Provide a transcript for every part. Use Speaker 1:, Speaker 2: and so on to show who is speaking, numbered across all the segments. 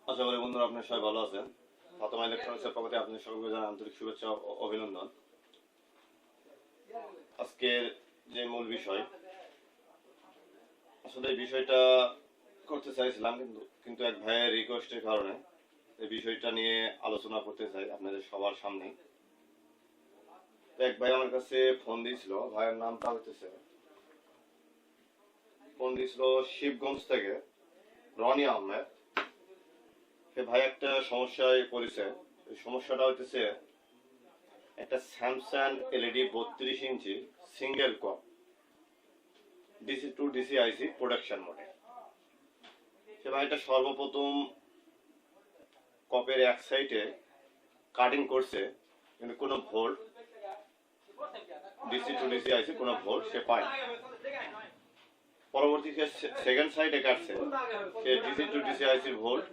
Speaker 1: আশা করি বন্ধুরা আপনার সবাই ভালো আছেন। ফাতেমা ইলেকট্রনিক্সের পক্ষ থেকে আপনাদের সকলকে জানাই আন্তরিক শুভেচ্ছা ও অভিনন্দন। আজকের যে মূল বিষয়, আসলে এই বিষয়টা করতে চাইছিলাম কিন্তু এক ভাইয়ের রিকোয়েস্টের কারণে এই বিষয়টা নিয়ে আলোচনা করতে চাই আপনাদের সবার সামনে। এক ভাই আমার কাছে ফোন দিয়েছিল, ভাইয়ের নামটা হইতেছে ফোন দিয়েছিল শিবগঞ্জ থেকে রনি আহমেদ। সে ভাই একটা সমস্যায় পড়েছে। এই সমস্যাটা হইতেছে একটা স্যামসাং এলইডি 32 ইঞ্চি সিঙ্গেল কপ DC to DC IC production model. সে ভাইটা সর্বপ্রথম কপের এক সাইডে কাটিং করছে, কিন্তু কোনো volt DC to DC IC কোনো ভোল্ট সে পায় না। পরবর্তীতে সেকেন্ড সাইডে কাটছে, সে ডিসি টু ডিসি আইসির ভোল্ট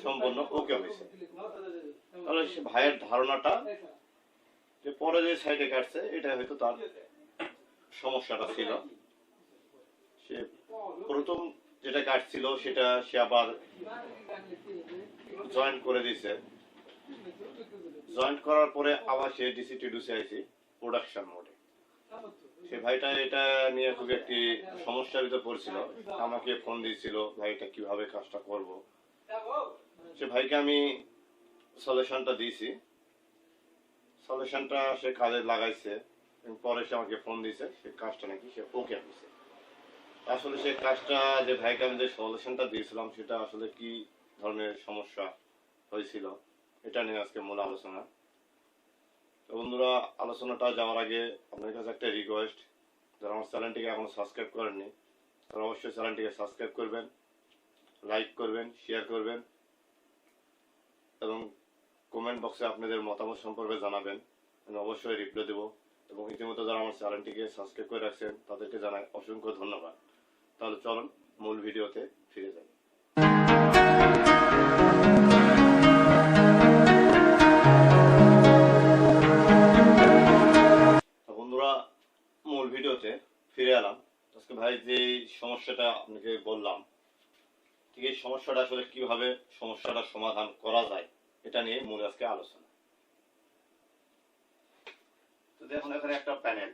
Speaker 1: সম্পূর্ণ ওকে হয়েছে। তাহলে সে ভাইয়ের ধারণাটা যে পরে যে সাইডে কাটছে এটা হয়তো তার সমস্যাটা ছিল। সে প্রথম যেটা কাটছিল সেটা সে আবার জয়েন্ট করে দিয়েছে। জয়েন্ট করার পরে আবার সে DC to DC IC production mode. সে ভাইটা এটা নিয়ে খুব একটি সমস্যার ভিতরে পড়ছিল, আমাকে ফোন দিয়েছিল ভাইটা কিভাবে কাজটা করব। সে ভাইকে আমি সলিউশনটা দিয়েছি, সলিউশনটা সে কাজে লাগাইছে। পরে সে আমাকে ফোন দিয়েছে সে কাজটা নাকি সে ওকে হয়েছে। আসলে সে কাজটা যে ভাইকে আমি যে সলিউশনটা দিয়েছিলাম সেটা আসলে কি ধরনের সমস্যা হয়েছিল এটা নিয়ে আজকে মূল আলোচনা। তো বন্ধুরা, আলোচনাটা যাওয়ার আগে আপনার কাছে একটা রিকোয়েস্ট, যারা আমার চ্যানেলটিকে এখনো সাবস্ক্রাইব করেননি তারা অবশ্যই চ্যানেলটিকে সাবস্ক্রাইব করবেন, লাইক করবেন, শেয়ার করবেন এবং কমেন্ট বক্সে আপনাদের মতামত সম্পর্কে জানাবেন। আমি অবশ্যই রিপ্লাই দেবো। এবং ইতিমধ্যে যারা আমার চ্যানেলটিকে সাবস্ক্রাইব করে রাখছেন তাদেরকে জানাই অসংখ্য ধন্যবাদ। তাহলে চলুন মূল ভিডিওতে ফিরে যাই। বন্ধুরা, মূল ভিডিওতে ফিরে এলাম। আজকে ভাই যে সমস্যাটা আপনাকে বললাম, ঠিক এই সমস্যাটা আসলে কিভাবে সমস্যাটা সমাধান করা যায় এটা নিয়ে মূল আজকে আলোচনা। তো দেখুন, এখানে একটা প্যানেল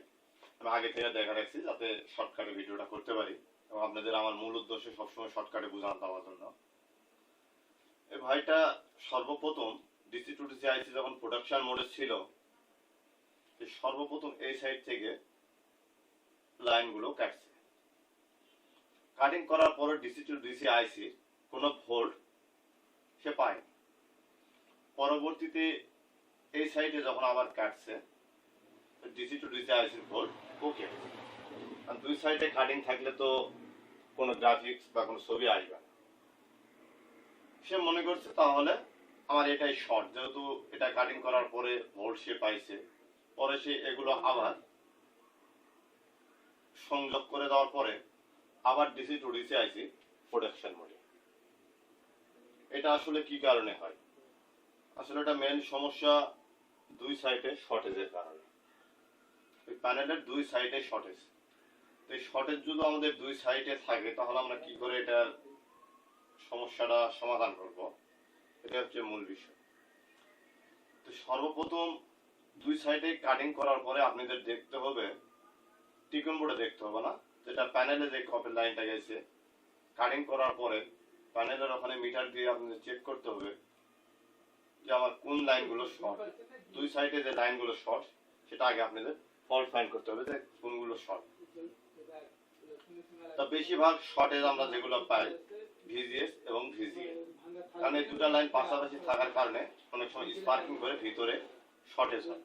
Speaker 1: আমি আগে থেকে দেখা রাখছি যাতে শর্টকাটে ভিডিওটা করতে পারি এবং আপনাদের আমার মূল উদ্দেশ্য সবসময় শর্টকাটে বোঝানো দেওয়ার জন্য। এই ভাইটা সর্বপ্রথম ডিসি টু ডিসি আইসি যখন প্রোডাকশন মোডে ছিল, সর্বপ্রথম এই সাইড থেকে লাইনগুলো কাটছে। কাটিং করার পরে ডিসি টু ডিসি আইসি কোনো ভোল্ট সে পায়নি। পরবর্তীতে এই সাইডে যখন আবার কাটছে ডিসি টু ডিসি আইসির ভোল্ট ওকে। আর দুই সাইডে কাটিং থাকলে তো কোনো গ্রাফিক্স বা কোনো ছবি আসবে না। সে মনে করছে তাহলে আমার এটাই শর্ট, যেহেতু এটা কাটিং করার পরে ভোল্ট সে পাইছে। পরে সে এগুলো আবার সংযোগ করে দেওয়ার পরে আবার DC to DC IC production মোডে। এটা আসলে কি কারণে হয়? আসলে এটা মেইন সমস্যা দুই সাইডে শর্টেজের কারণে। এই প্যানেলের দুই সাইডে শর্টেজ। এই শর্টেজ যদি আমাদের দুই সাইডে থাকে তাহলে আমরা কি করে এটা সমস্যাটা সমাধান করব, এটা হচ্ছে মূল বিষয়। তো সর্বপ্রথম দুই সাইডে কাটিং করার পরে আপনাদের দেখতে হবে, টিকন বোর্ডে দেখতে হবে না, যেটা প্যানেলে যে কপের লাইনটা গেছে কাটিং করার পরে প্যানেলের ওখানে মিটার দিয়ে আপনাদের চেক করতে হবে যে আমার কোন লাইনগুলো শর্ট। দুই সাইডে যে লাইনগুলো শর্ট সেটা আগে আপনাদের ফল্ট ফাইন্ড করতে হবে যে কোনগুলো শর্ট। তা বেশিরভাগ শর্টেজ আমরা যেগুলো পাই ভিজিএস এবং ভিজিএল, কারণ এই দুটা লাইন পাশাপাশি থাকার কারণে অনেক সময় স্পার্কিং করে ভিতরে শর্টেজ হয়।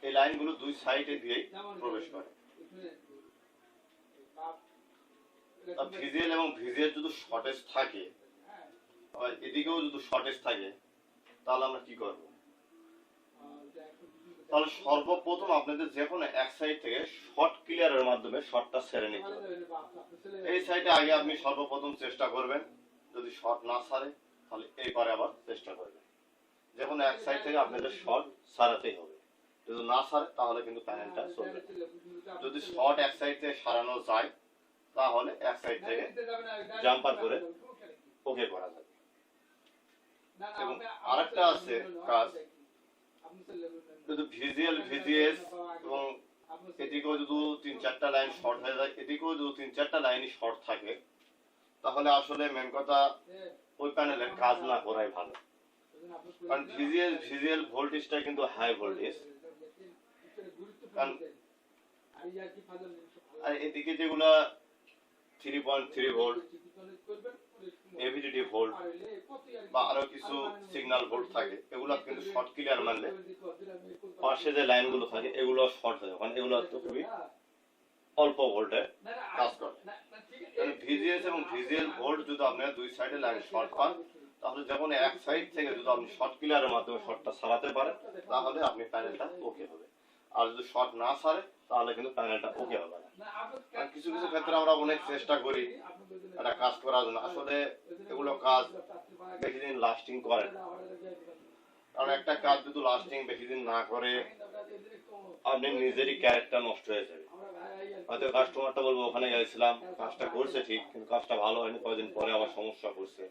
Speaker 1: এই লাইনগুলো দুই সাইডে দিয়েই প্রবেশ করে। ভিজিএল এবং ভিজিএল যদি শর্টেজ থাকে, এদিকেও যদি শর্টেজ থাকে, তাহলে আমরা কি করব? তাহলে সর্বপ্রথম আপনাদের যে কোনো এক সাইড থেকে শর্ট ক্লিয়ারের মাধ্যমে শর্টটা ছেড়ে নিতে হবে। এই সাইডে আগে আপনি সর্বপ্রথম চেষ্টা করবেন, যদি শর্ট না ছাড়ে তাহলে এই পারে আবার চেষ্টা করবেন। যে কোনো এক সাইড থেকে আপনাদের শর্ট ছাড়াতেই হবে। যদি না ছাড়ে তাহলে কিন্তু প্যানেলটা চলবে। যদি শর্ট এক সাইড থেকে সারানো যায় তাহলে এক সাইড থেকে জাম্পার করে ওকে করা যাবে। এবং আরেকটা আছে কাজ, যদি ভিজিএল ভিজিএস এবং এদিকেও যদি 3-4টা লাইন শর্ট হয়ে যায়, এদিকেও যদি 3-4টা লাইনই শর্ট থাকে, তাহলে আসলে মেন কথা ওই প্যানেলের কাজ না করাই ভালো। কারণ ভিজিএল ভোল্টেজটা কিন্তু হাই ভোল্টেজ, কারণ আর এদিকে যেগুলা 3.3 ভোল্ট, এভিডিটি ভোল্ট বা আরো কিছু সিগন্যাল ভোল্ট থাকে, এগুলো কিন্তু শর্ট ক্লিয়ার মারলে পাশে যে লাইনগুলো থাকে এগুলো শর্ট হয়ে যায়, কারণ এগুলো তো খুবই অল্প ভোল্টে কাজ করে। ভিজিএস এবং ভিজিএল ভোল্ট যদি আপনার দুই সাইডে লাইন শর্ট পান, তাহলে যখন এক সাইড থেকে যদি আপনি শর্ট ক্লিয়ারের মাধ্যমে শর্টটা সারাতে পারেন, তাহলে আপনি প্যানেলটা ওকে হবে। আর যদি শর্ট না সারে, তাহলে কিন্তু প্যানেলটা ওকে হবে না। আর কিছু কিছু ক্ষেত্রে আমরা অনেক চেষ্টা করি একটা কাজ করার জন্য, আসলে এগুলো কাজ বেশি দিন লাস্টিং করে না। কারণ একটা কাজ যদি লাস্টিং বেশি দিন না করে, আপনি নিজেরই ক্যারেক্টার নষ্ট হয়ে যাবে। হয়তো কাস্টমারটা বলবো ওখানে গেছিলাম, কাজটা করছে ঠিক, কিন্তু কাজটা ভালো হয়নি, কয়েকদিন পরে আবার সমস্যা করছে।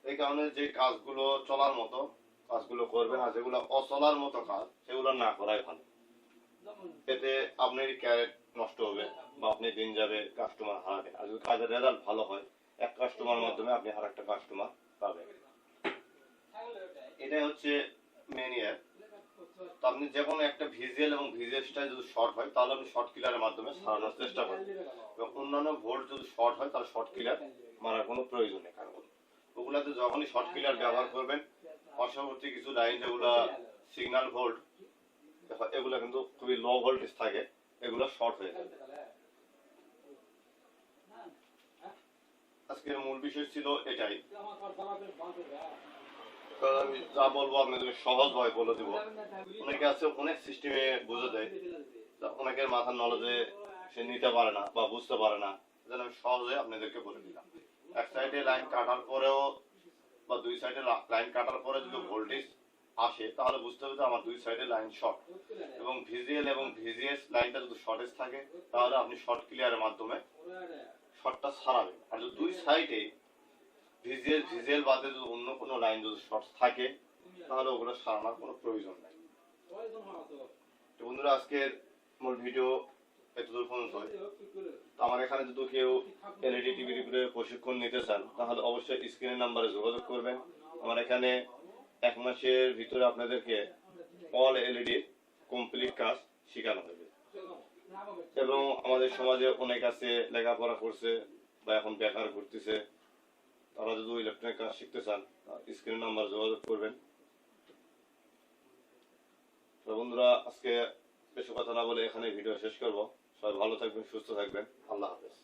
Speaker 1: এই কারণে যে কাজগুলো চলার মতো কাজগুলো করবেন, আর যেগুলো অচলার মতো কাজ সেগুলো না করাই ভালো। এতে আপনার ক্যারেট নষ্ট হবে বা আপনি দিন যাবে, কাস্টমার হারাবেন। আর যদি কাজের রেজাল্ট ভালো হয়, এক কাস্টমার মাধ্যমে আপনি আর একটা কাস্টমার পাবেন। এটাই হচ্ছে মেন ইয়ার। তো আপনি যে কোনো একটা ভিজিএল এবং ভিজিএসটা যদি শর্ট হয়, তাহলে আপনি শর্ট ক্লিয়ারের মাধ্যমে সারানোর চেষ্টা করবেন। এবং অন্যান্য ভোল্ট যদি শর্ট হয়, তাহলে শর্ট ক্লিয়ার মারার কোনো প্রয়োজন নেই। কারণ ওগুলাতে যখনই শর্ট ক্লিয়ার ব্যবহার করবেন, পার্শ্ববর্তী কিছু লাইন যেগুলো সিগন্যাল ভোল্ট, এগুলো কিন্তু খুবই লো ভোল্টেজ থাকে, এগুলো শর্ট হয়ে যাবে। আজকের মূল বিষয় ছিল এটাই। আমি যা বলবো আপনাদের সহজ ভাবে বলে দিব। অনেকে আছে অনেক সিস্টেমে বুঝে দেয়, অনেকের মাথার নলেজে সে নিতে পারে না বা বুঝতে পারে না, যেন আমি সহজে আপনাদেরকে বলে দিলাম। এক সাইডে লাইন কাটার পরেও বা দুই সাইডে লাইন কাটার পরে যদি ভোল্টেজ আসে, তাহলে বুঝতে হবে যে আমার দুই সাইডে লাইন শর্ট। এবং ভিজিএল এবং ভিজিএস লাইনটা যদি শর্টেজ থাকে, তাহলে আপনি শর্ট ক্লিয়ারের মাধ্যমে শর্টটা ছাড়াবেন। আর যদি দুই সাইডে ভিজিএল বাদে যদি অন্য কোনো লাইন যদি শর্ট থাকে, তাহলে ওগুলো সারানোর কোনো প্রয়োজন নেই। তো বন্ধুরা, আজকের মূল ভিডিও এতদূর পর্যন্ত। আমার এখানে যদি কেউ এলইডি টিভির উপরে প্রশিক্ষণ নিতে চান, তাহলে অবশ্যই স্ক্রিনের নাম্বারে যোগাযোগ করবেন। আমার এখানে 1 মাসের ভিতরে আপনাদেরকে অল এলইডি কমপ্লিট কাজ শেখানো হবে। এবং আমাদের সমাজে অনেক আছে লেখাপড়া করছে বা এখন বেকার ঘুরতেছে, তারা যদি ইলেকট্রনিক কাজ শিখতে চান, স্ক্রিন নাম্বার যোগাযোগ করবেন। তো বন্ধুরা, আজকে বেশি কথা না বলে এখানে ভিডিও শেষ করব। সবাই ভালো থাকবেন, সুস্থ থাকবেন। আল্লাহ হাফেজ।